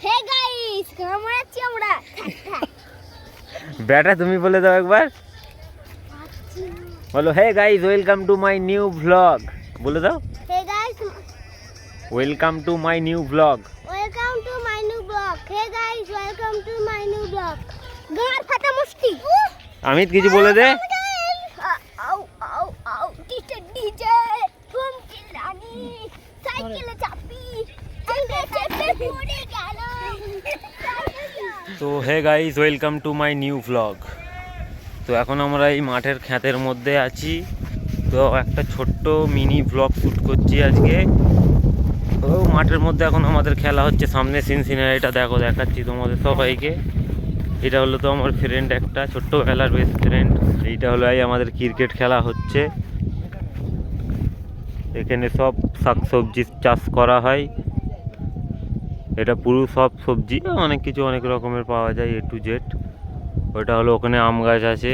Hey guys কেমন আছি আমরা? বেটা তুমি বলে দাও একবার, বলো hey guys welcome to my new vlog. বলে দাও hey guys welcome to my new vlog. Welcome to my new vlog. Hey guys welcome to my new vlog. গার ফাটা মুষ্টি। অমিত কিছু বলে দে। আউ আউ আউ ডিজে ডিজে তুম চিল্লানি সাইকেলে চাপি আইতে চেপে পড়ে গেল। তো hey guys welcome to my new vlog. তো এখন আমরা এই মাঠের ক্ষেতের মধ্যে আছি। তো একটা ছোট্ট মিনি ব্লগ শ্যুট করছি আজকে। তো মাঠের মধ্যে এখন আমাদের খেলা হচ্ছে, সামনে সিনসিনারিটা দেখো, দেখাচ্ছি তোমাদের সবাইকে। এটা হলো তো আমার ফ্রেন্ড, একটা ছোট্টবেলার বেস্ট ফ্রেন্ড। এইটা হলো এই আমাদের ক্রিকেট খেলা হচ্ছে। এখানে সব শাকসবজি চাষ করা হয়। এটা পুরো সব সবজি, অনেক কিছু অনেক রকমের পাওয়া যায়, এ টু জেড। ওটা হলো ওখানে আম গাছ আছে।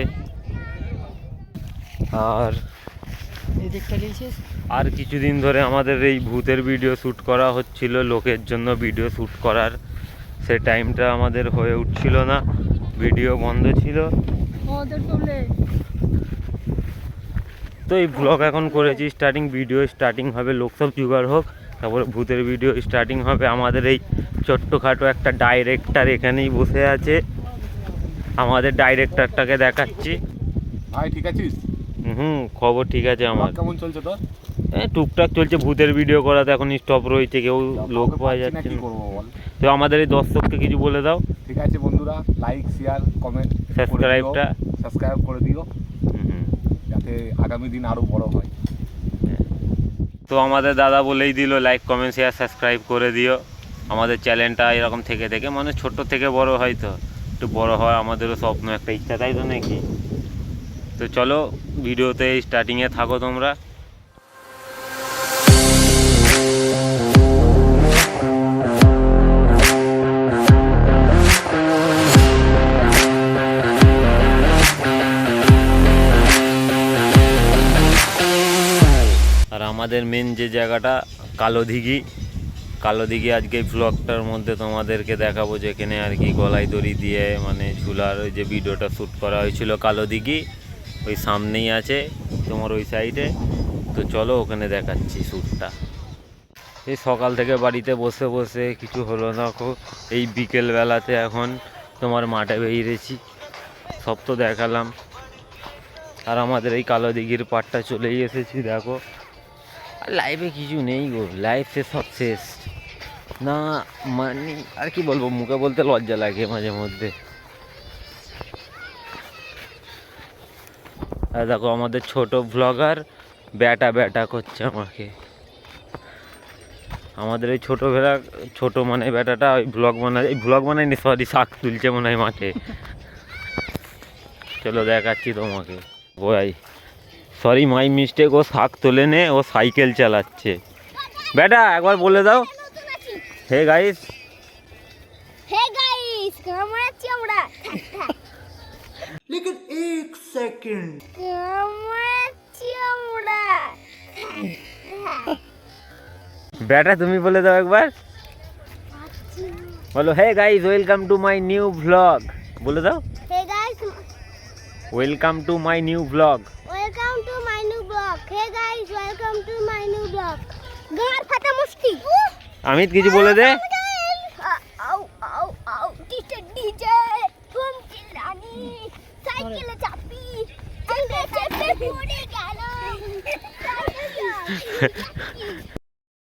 আর কিছুদিন ধরে আমাদের এই ভূতের ভিডিও শ্যুট করা হচ্ছিল, লোকের জন্য ভিডিও শ্যুট করার। সে টাইমটা আমাদের হয়ে উঠছিল না, ভিডিও বন্ধ ছিল। তো এই ব্লগ এখন করেছি স্টার্টিং, ভিডিও স্টার্টিং হবে, লোক সব জোগাড় হোক, তারপরে ভূতের ভিডিও স্টার্টিং হবে। আমাদের এই ছোট্টখাটো একটা ডাইরেক্টর এখানেই বসে আছে, আমাদের ডাইরেক্টরটাকে দেখাচ্ছি। ভাই ঠিক আছিস? খবর ঠিক আছে আমার। কেমন চলছে তোর? টুকটাক চলছে, ভূতের ভিডিও করাতে এখন স্টপ রয়েছে, কেউ লোক পাওয়া যাচ্ছে কি না। করবো বল? তো আমাদের এই দর্শককে কিছু বলে দাও। ঠিক আছে বন্ধুরা, লাইক শেয়ার কমেন্ট সাবস্ক্রাইব করে দিও, যাতে আগামী দিন আরো বড় হয়। তো আমাদের দাদা বলেই দিল লাইক কমেন্ট শেয়ার সাবস্ক্রাইব করে দিও। আমাদের চ্যানেলটা এরকম থেকে থেকে মানে ছোট থেকে বড় হয়, তো একটু বড় হয় আমাদেরও স্বপ্ন, একটা ইচ্ছা, তাই তো নাকি? তো চলো ভিডিওতে স্টার্টিংয়ে থাকো তোমরা। আর আমাদের মেন যে জায়গাটা কালো দিঘি আজকে এই ব্লগটার মধ্যে তোমাদেরকে দেখাবো, যেখানে আর কি গলায় দড়ি দিয়ে মানে ঝুলার ওই যে ভিডিওটা শ্যুট করা হয়েছিল কালো দিঘি, ওই সামনেই আছে তোমার ওই সাইডে। তো চলো ওখানে দেখাচ্ছি শ্যুটটা। এই সকাল থেকে বাড়িতে বসে বসে কিছু হলো না, এই বিকেলবেলাতে এখন তোমার মাঠে বেরিয়েছি, সব তো দেখালাম। আর আমাদের এই কালো দিঘির পাড়টা চলেই এসেছি, দেখো। আর লাইফে কিছু নেই গো, লাইফে সব শেষ না, মানে আর কি বলবো, মুখে বলতে লজ্জা লাগে মাঝে মধ্যে। আর দেখো আমাদের ছোট ব্লগার ব্যাটা করছে আমাকে। আমাদের এই ছোট মানে ব্যাটাটা ওই ব্লগ বানায়নি, সরি, শাক তুলছে মনে হয় মাঠে। চলো দেখাচ্ছি তোমাকে। ভাই সরি মাই মিস্টেক, ও শাক তোলে নে, ও সাইকেল চালাচ্ছে। বেটা একবার বলে দাও হে গাইস। হে গাইস কেমন আছি আমরা? लेकिन एक सेकंड কেমন আছি আমরা? বেটা তুমি বলে দাও একবার, বলো hey guys welcome to my new vlog. বলে দাও hey guys welcome to my new vlog. Welcome to my new vlog. Hey guys welcome to my new vlog. গার ফাটা মুষ্টি। অমিত কিছু বলে দে। আউ আউ আউ ডিজে ডিজে তুম চিল্লানি সাইকেলে চাপি আইতে চেপে পড়ে গেল।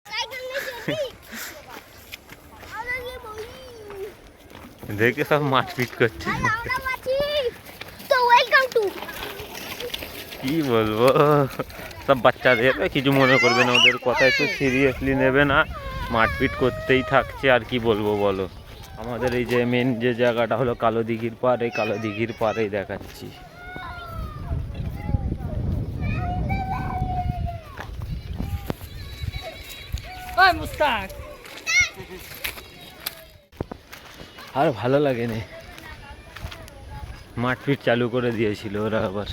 সাইকেল নিয়ে চলি আরে বই দেখে সব মারপিট করছে। আমরা বাঁচি। তো ওয়েলকাম টু, কি বলবো, সব বাচ্চাদের, কিছু মনে করবে না, ওদের কথা একটু সিরিয়াসলি নেবে না, মারপিট করতেই থাকছে। আর কি বলবো বলো। আমাদের এই যে মেন যে জায়গাটা হলো কালো দিঘির পাড়, এই কালো দিঘির পাড়েই দেখাচ্ছি। আর ভালো লাগে না, মারপিট চালু করে দিয়েছিল ওরা আবার।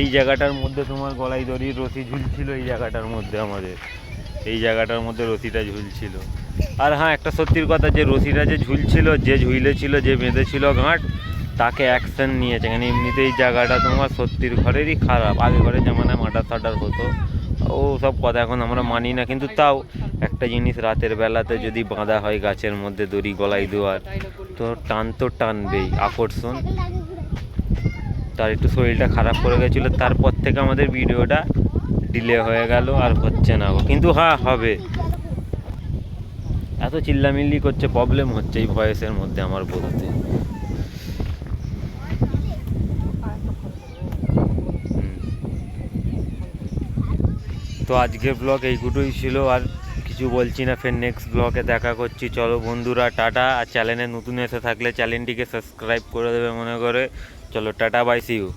এই জায়গাটার মধ্যে তোমার গলায় দড়ির রশি ঝুলছিল, এই জায়গাটার মধ্যে আমাদের। এই জায়গাটার মধ্যে রশিটা ঝুলছিল। আর হ্যাঁ, একটা সত্যির কথা, যে রশিটা যে ঝুলছিল, যে ঝুলেছিল, যে বেঁধেছিল গাঁট, তাকে অ্যাকশন নিয়েছে। এখানে এমনিতেই এই জায়গাটা তোমার সত্যির ঘরেরই খারাপ। আগে ঘরের জামানায় মার্ডার টার্ডার হতো, ও সব কথা এখন আমরা মানি না, কিন্তু তাও একটা জিনিস, রাতের বেলাতে যদি বাঁধা হয় গাছের মধ্যে দড়ি গলায় দেওয়ার, তো টান তো টানবেই, আকর্ষণ। তার একটু শরীরটা খারাপ করে গেছিলো, তারপর থেকে আমাদের ভিডিওটা ডিলে হয়ে গেল, আর হচ্ছে না। কিন্তু হ্যাঁ, হবে। এত চিল্লামিল্লি করছে, প্রবলেম হচ্ছে এই ভয়েসের মধ্যে আমার বলতে। তো আজকের ব্লগ এইটুকুই ছিল, আর কিছু বলছি না। ফের নেক্সট ব্লগে দেখা করছি। চলো বন্ধুরা, টাটা। আর চ্যানেলে নতুন এসে থাকলে চ্যানেলটিকে সাবস্ক্রাইব করে দেবে মনে করে। চলো টাটা, বাই, সি ইউ।